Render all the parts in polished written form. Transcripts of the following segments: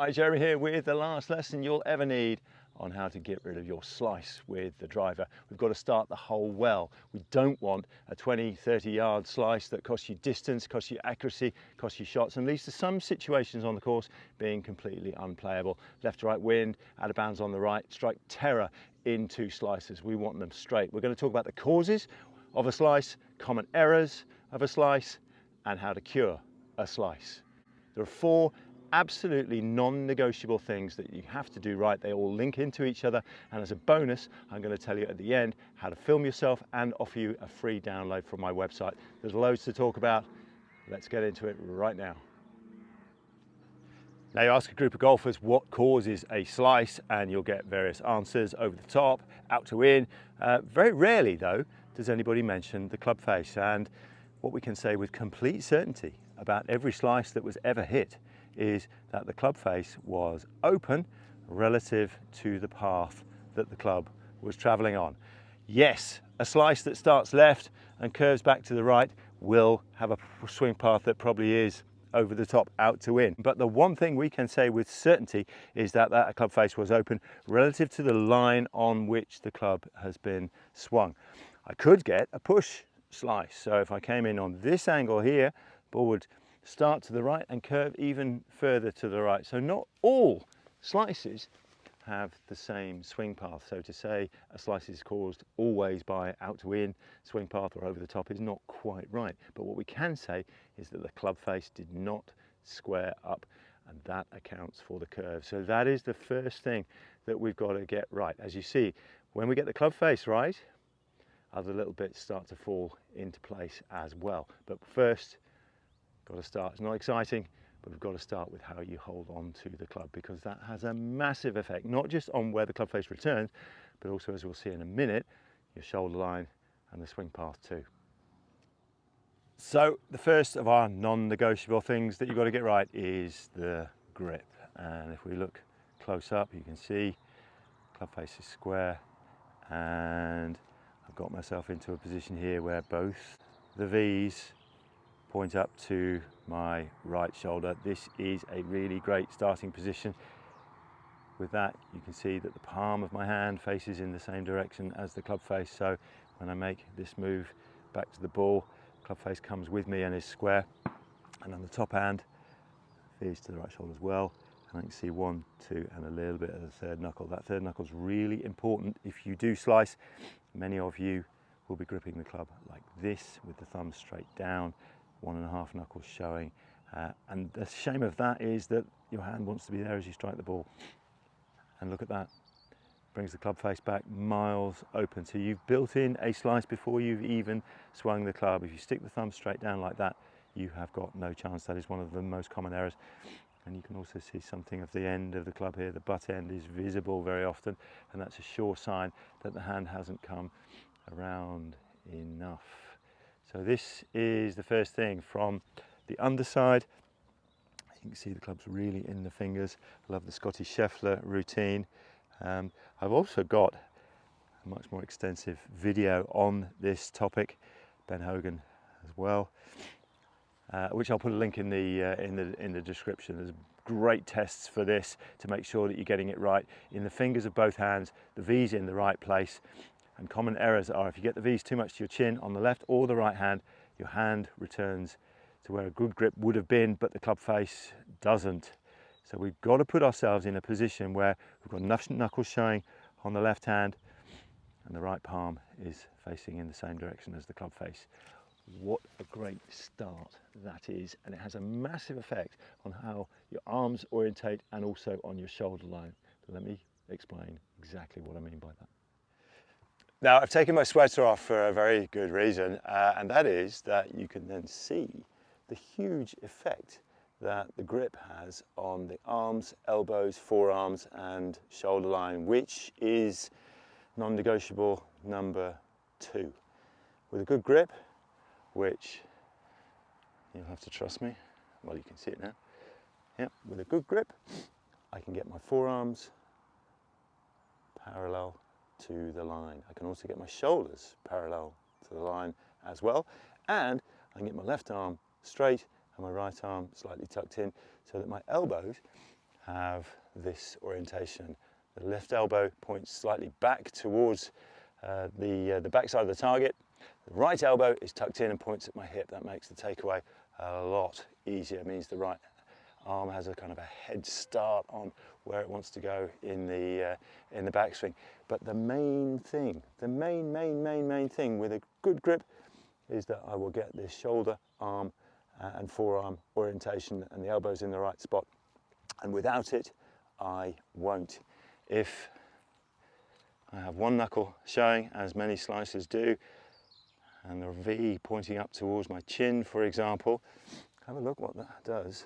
Hi, Jeremy here with the last lesson you'll ever need on how to get rid of your slice with the driver. We've got to start the hole well. We don't want a 20-30 yard slice that costs you distance, costs you accuracy, costs you shots, and leads to some situations on the course being completely unplayable. Left to right wind, out of bounds on the right, strike terror into slices. We want them straight. We're going to talk about the causes of a slice, common errors of a slice, and how to cure a slice. There are four absolutely non-negotiable things that you have to do right. They all link into each other, and as a bonus I'm going to tell you at the end how to film yourself and offer you a free download from my website. There's loads to talk about. Let's get into it right now. Now you ask a group of golfers what causes a slice and you'll get various answers: over the top, out to in. Very rarely though does anybody mention the club face, and what we can say with complete certainty about every slice that was ever hit is that the club face was open relative to the path that the club was traveling on. Yes, a slice that starts left and curves back to the right will have a swing path that probably is over the top, out to in. But the one thing we can say with certainty is that that club face was open relative to the line on which the club has been swung. I could get a push slice. So if I came in on this angle here, ball would start to the right and curve even further to the right. So not all slices have the same swing path. So to say a slice is caused always by out to in swing path or over the top is not quite right. But what we can say is that the club face did not square up, and that accounts for the curve. So that is the first thing that we've got to get right. As you see, when we get the club face right, other little bits start to fall into place as well. But first, got to start. It's not exciting, but we've got to start with how you hold on to the club, because that has a massive effect, not just on where the club face returns, but also, as we'll see in a minute, your shoulder line and the swing path too. So the first of our non-negotiable things that you've got to get right is the grip. And if we look close up, you can see club face is square, and I've got myself into a position here where both the V's point up to my right shoulder. This is a really great starting position. With that, you can see that the palm of my hand faces in the same direction as the club face. So when I make this move back to the ball, club face comes with me and is square. And on the top hand, veers to the right shoulder as well. And I can see 1, 2, and a little bit of the third knuckle. That third knuckle is really important if you do slice. Many of you will be gripping the club like this with the thumb straight down, 1.5 knuckles showing, and the shame of that is that your hand wants to be there as you strike the ball. And look at that, brings the club face back miles open. So you've built in a slice before you've even swung the club. If you stick the thumb straight down like that, you have got no chance. That is one of the most common errors. And you can also see something of the end of the club here. The butt end is visible very often, and that's a sure sign that the hand hasn't come around enough. So this is the first thing. From the underside, you can see the club's really in the fingers. I love the Scottish Scheffler routine. I've also got a much more extensive video on this topic, Ben Hogan as well, which I'll put a link in the description. There's great tests for this to make sure that you're getting it right in the fingers of both hands, the V's in the right place. And common errors are if you get the V's too much to your chin on the left or the right hand, your hand returns to where a good grip would have been, but the club face doesn't. So we've got to put ourselves in a position where we've got enough knuckles showing on the left hand and the right palm is facing in the same direction as the club face. What a great start that is, and it has a massive effect on how your arms orientate and also on your shoulder line. Let me explain exactly what I mean by that. Now, I've taken my sweater off for a very good reason, and that is that you can then see the huge effect that the grip has on the arms, elbows, forearms and shoulder line, which is non-negotiable number 2. With a good grip, which you'll have to trust me, well, you can see it now. Yeah, with a good grip, I can get my forearms parallel to the line. I can also get my shoulders parallel to the line as well, and I can get my left arm straight and my right arm slightly tucked in so that my elbows have this orientation. The left elbow points slightly back towards the back side of the target. The right elbow is tucked in and points at my hip. That makes the takeaway a lot easier. It means the right arm has a kind of a head start on where it wants to go in the backswing. But the main thing, the main thing with a good grip is that I will get this shoulder, arm and forearm orientation and the elbows in the right spot. And without it, I won't. If I have one knuckle showing, as many slicers do, and the V pointing up towards my chin, for example, have a look what that does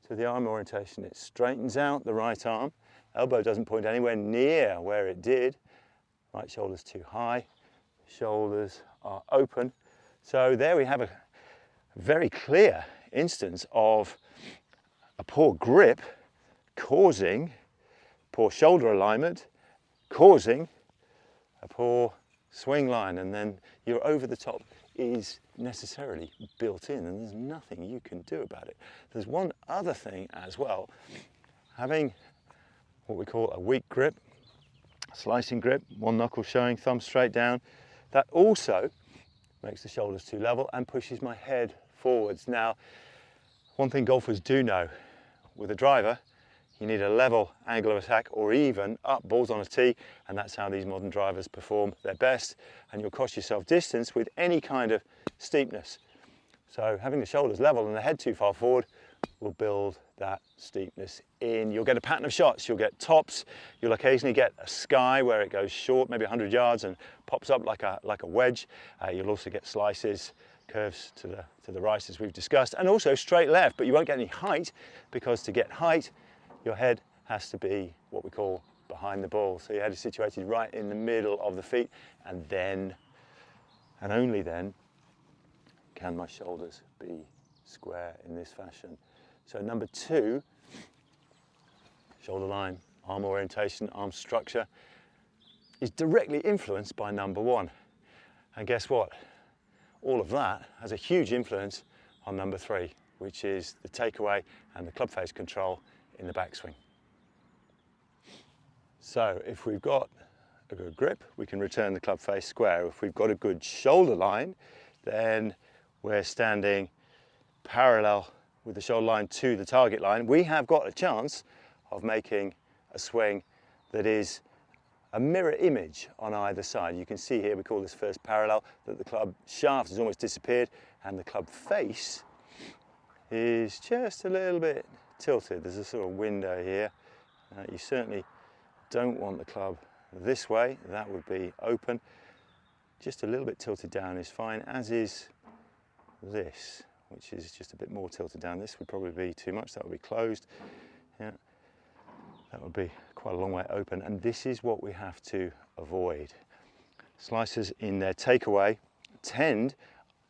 to the arm orientation. It straightens out the right arm. Elbow doesn't point anywhere near where it did. Right shoulder's too high. Shoulders are open. So there we have a very clear instance of a poor grip causing poor shoulder alignment, causing a poor swing line, and then your over the top is necessarily built in and there's nothing you can do about it. There's one other thing as well. Having what we call a weak grip, slicing grip, one knuckle showing, thumb straight down, that also makes the shoulders too level and pushes my head forwards. Now, one thing golfers do know, with a driver, you need a level angle of attack or even up balls on a tee, and that's how these modern drivers perform their best, and you'll cost yourself distance with any kind of steepness. So having the shoulders level and the head too far forward will build that steepness in. You'll get a pattern of shots, you'll get tops, you'll occasionally get a sky where it goes short, maybe 100 yards and pops up like a wedge. You'll also get slices, curves to the right as we've discussed, and also straight left, but you won't get any height, because to get height, your head has to be what we call behind the ball. So your head is situated right in the middle of the feet, and then, and only then, can my shoulders be square in this fashion. So number 2, shoulder line, arm orientation, arm structure, is directly influenced by number 1. And guess what? All of that has a huge influence on number 3, which is the takeaway and the club face control in the backswing. So if we've got a good grip, we can return the club face square. If we've got a good shoulder line, then we're standing parallel with the shoulder line to the target line. We have got a chance of making a swing that is a mirror image on either side. You can see here, we call this first parallel, that the club shaft has almost disappeared and the club face is just a little bit tilted. There's a sort of window here. You certainly don't want the club this way. That would be open. Just a little bit tilted down is fine, as is this, which is just a bit more tilted down. This would probably be too much. That would be closed. Yeah, that would be quite a long way open, and this is what we have to avoid. Slicers in their takeaway tend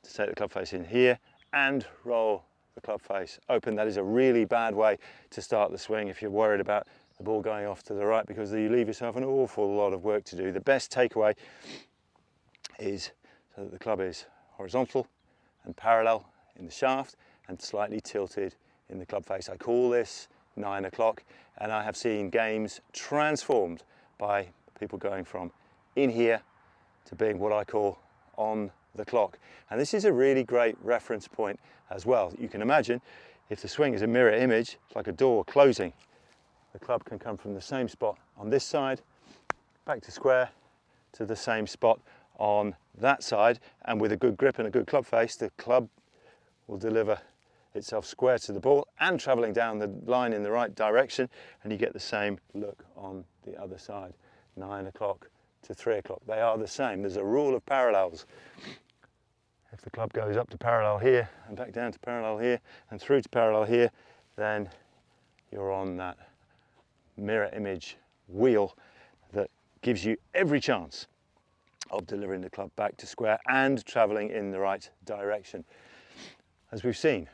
to take the club face in here and roll the club face open. That is a really bad way to start the swing if you're worried about the ball going off to the right, because you leave yourself an awful lot of work to do. The best takeaway is so that the club is horizontal and parallel in the shaft and slightly tilted in the club face. I call this 9 o'clock, and I have seen games transformed by people going from in here to being what I call on the clock. And this is a really great reference point as well. You can imagine if the swing is a mirror image, it's like a door closing. The club can come from the same spot on this side, back to square, to the same spot on that side, and with a good grip and a good club face, the club will deliver itself square to the ball and travelling down the line in the right direction, and you get the same look on the other side. 9 o'clock to 3 o'clock, they are the same. There's a rule of parallels. If the club goes up to parallel here and back down to parallel here and through to parallel here, then you're on that mirror image wheel that gives you every chance of delivering the club back to square and travelling in the right direction. As we've seen,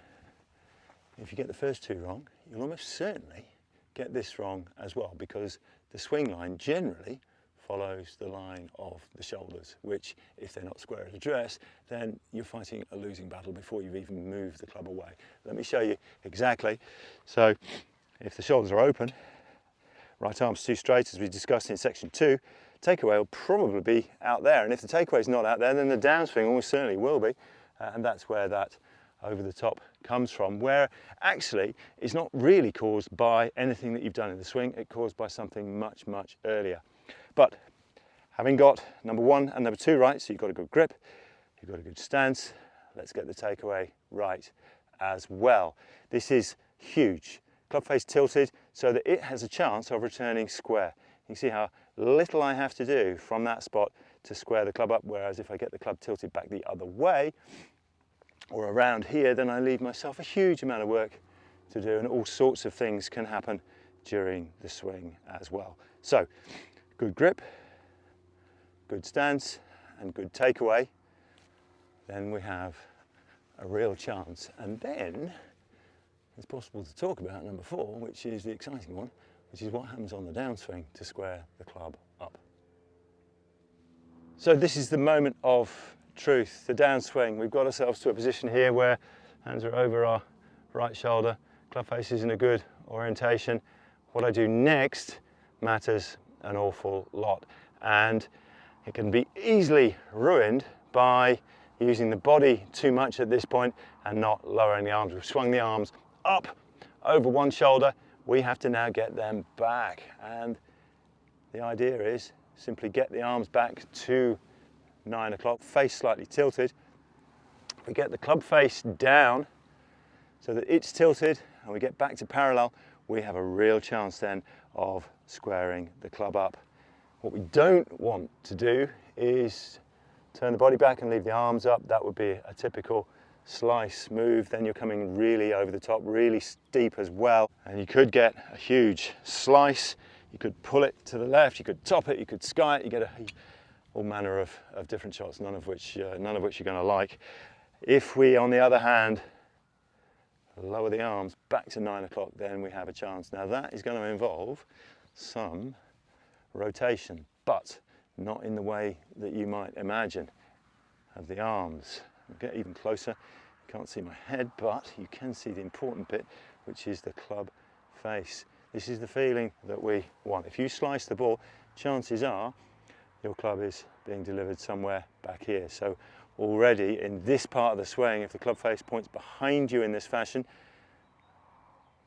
if you get the first 2 wrong, you'll almost certainly get this wrong as well, because the swing line generally follows the line of the shoulders, which, if they're not square at address, then you're fighting a losing battle before you've even moved the club away. Let me show you exactly. So if the shoulders are open, right arm's too straight, as we discussed in section 2, takeaway will probably be out there. And if the takeaway is not out there, then the downswing almost certainly will be. And that's where that over the top comes from, where actually it's not really caused by anything that you've done in the swing, it's caused by something much, much earlier. But having got number 1 and number 2 right, so you've got a good grip, you've got a good stance, let's get the takeaway right as well. This is huge. Club face tilted so that it has a chance of returning square. You can see how little I have to do from that spot to square the club up, whereas if I get the club tilted back the other way or around here, then I leave myself a huge amount of work to do, and all sorts of things can happen during the swing as well. So good grip, good stance and good takeaway, then we have a real chance. And then it's possible to talk about number 4, which is the exciting one, which is what happens on the downswing to square the club up. So this is the moment of truth, the downswing. We've got ourselves to a position here where hands are over our right shoulder, club face is in a good orientation. What I do next matters an awful lot, and it can be easily ruined by using the body too much at this point and not lowering the arms. We've swung the arms up over one shoulder, we have to now get them back, and the idea is simply get the arms back to 9 o'clock, face slightly tilted. We get the club face down so that it's tilted and we get back to parallel, we have a real chance then of squaring the club up. What we don't want to do is turn the body back and leave the arms up. That would be a typical slice move. Then you're coming really over the top, really steep as well, and you could get a huge slice. You could pull it to the left, you could top it, you could sky it, you get all manner of different shots, none of which you're going to like. If we, on the other hand, lower the arms back to 9 o'clock, then we have a chance. Now that is going to involve some rotation, but not in the way that you might imagine of the arms. I'll get even closer. You can't see my head, but you can see the important bit, which is the club face. This is the feeling that we want. If you slice the ball, chances are your club is being delivered somewhere back here. So already in this part of the swing, if the club face points behind you in this fashion,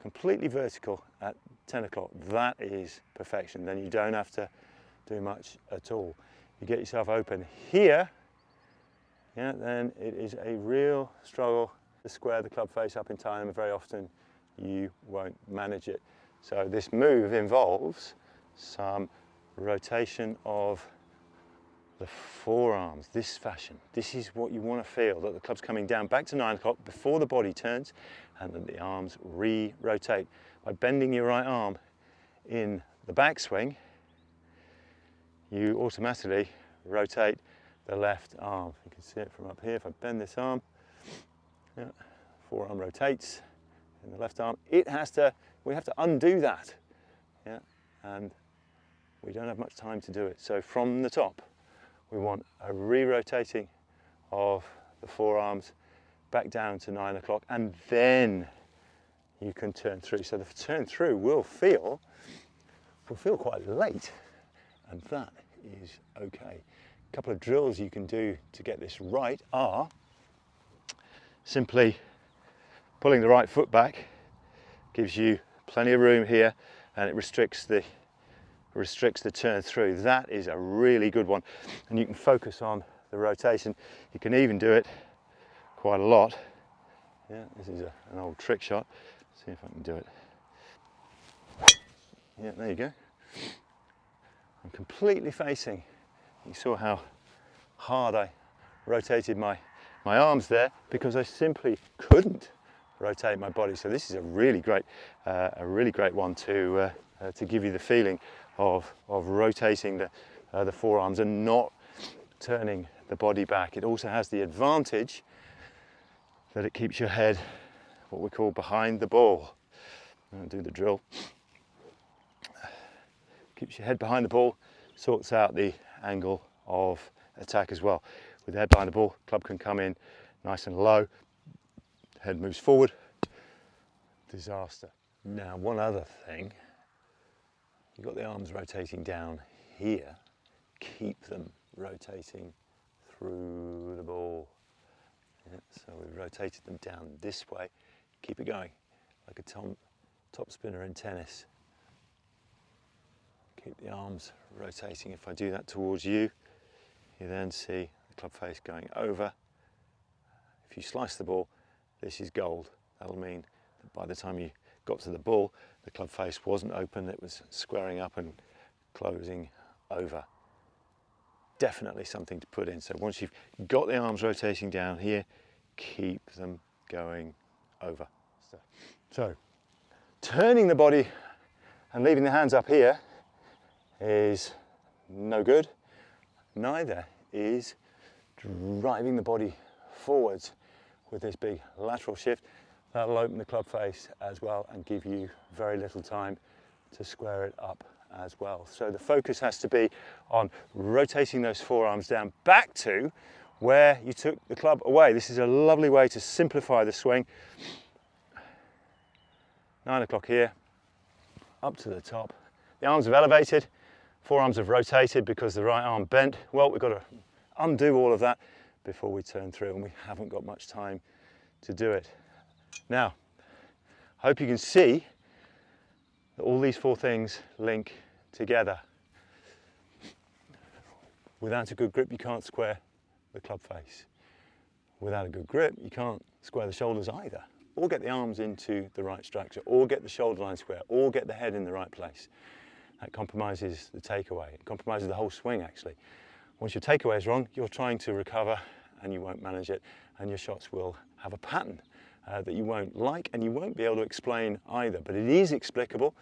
completely vertical at 10 o'clock, that is perfection. Then you don't have to do much at all. You get yourself open here, yeah, then it is a real struggle to square the club face up in time, and very often you won't manage it. So this move involves some rotation of the forearms, this fashion. This is what you want to feel, that the club's coming down back to 9 o'clock before the body turns, and that the arms re-rotate. By bending your right arm in the backswing, you automatically rotate the left arm. You can see it from up here. If I bend this arm, yeah, forearm rotates in the left arm. We have to undo that, yeah, and we don't have much time to do it. So from the top, we want a re-rotating of the forearms back down to 9 o'clock, and then you can turn through. So the turn through will feel quite late, and that is okay. A couple of drills you can do to get this right are simply pulling the right foot back, gives you plenty of room here, and it restricts the turn through. That is a really good one, and you can focus on the rotation. You can even do it quite a lot. Yeah, this is an old trick shot. See if I can do it. Yeah, there you go. I'm completely facing. You saw how hard I rotated my arms there, because I simply couldn't rotate my body. So this is a really great one to give you the feeling of rotating the forearms and not turning the body back. It also has the advantage that it keeps your head, what we call, behind the ball. I'll do the drill. Keeps your head behind the ball, sorts out the angle of attack as well. With the head behind the ball, club can come in nice and low, head moves forward, disaster. Now, one other thing, you've got the arms rotating down here, keep them rotating through the ball. Yeah, so we've rotated them down this way, keep it going, like a top spinner in tennis. Keep the arms rotating. If I do that towards you, you then see the club face going over. If you slice the ball, this is gold. That'll mean that by the time you got to the ball, the club face wasn't open, it was squaring up and closing over. Definitely something to put in. So once you've got the arms rotating down here, keep them going over. So turning the body and leaving the hands up here is no good. Neither is driving the body forwards with this big lateral shift. That'll open the club face as well and give you very little time to square it up as well. So the focus has to be on rotating those forearms down back to where you took the club away. This is a lovely way to simplify the swing. 9 o'clock here, up to the top. The arms have elevated, forearms have rotated because the right arm bent. Well, we've got to undo all of that before we turn through, and we haven't got much time to do it. Now, I hope you can see that all these 4 things link together. Without a good grip, you can't square the club face. Without a good grip, you can't square the shoulders either, or get the arms into the right structure, or get the shoulder line square, or get the head in the right place. That compromises the takeaway. It compromises the whole swing, actually. Once your takeaway is wrong, you're trying to recover and you won't manage it, and your shots will have a pattern that you won't like and you won't be able to explain either. But it is explicable,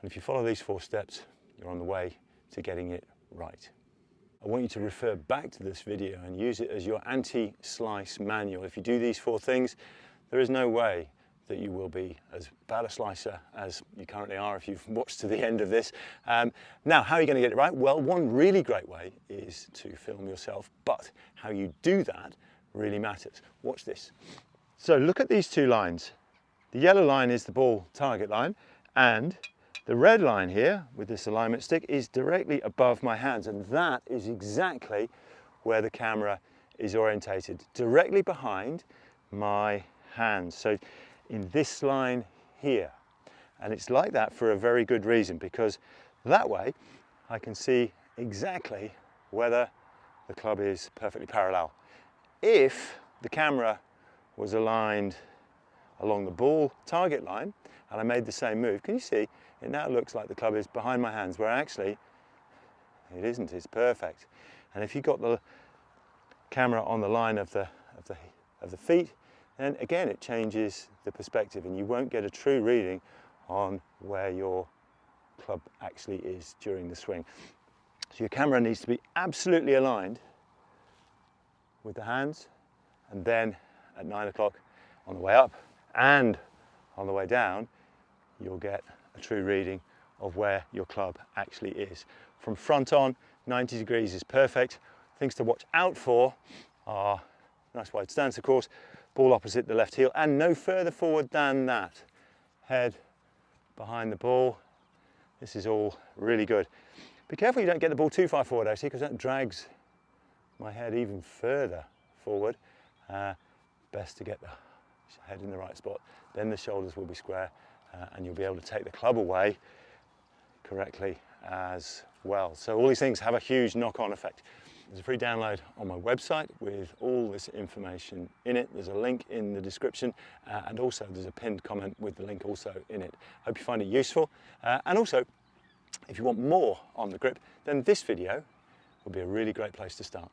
and if you follow these 4 steps, you're on the way to getting it right. I want you to refer back to this video and use it as your anti-slice manual. If you do these 4 things, there is no way that you will be as bad a slicer as you currently are if you've watched to the end of this. Now, how are you going to get it right? Well, one really great way is to film yourself, but how you do that really matters. Watch this. So look at these 2 lines. The yellow line is the ball target line, and the red line here with this alignment stick is directly above my hands, and that is exactly where the camera is orientated, directly behind my hands. So in this line here, and it's like that for a very good reason, because that way I can see exactly whether the club is perfectly parallel. If the camera was aligned along the ball target line and I made the same move, can you see it now looks like the club is behind my hands, where actually it isn't. It's perfect. And if you got the camera on the line of the feet, then again it changes the perspective and you won't get a true reading on where your club actually is during the swing. So your camera needs to be absolutely aligned with the hands, and then at 9 o'clock on the way up and on the way down, you'll get a true reading of where your club actually is. From front on, 90 degrees is perfect. Things to watch out for are nice wide stance, of course, ball opposite the left heel and no further forward than that. Head behind the ball. This is all really good. Be careful you don't get the ball too far forward, actually, because that drags my head even further forward. Best to get the head in the right spot, then the shoulders will be square and you'll be able to take the club away correctly as well. So all these things have a huge knock-on effect. There's a free download on my website with all this information in it. There's a link in the description and also there's a pinned comment with the link also in it. Hope you find it useful, and also if you want more on the grip, then this video will be a really great place to start.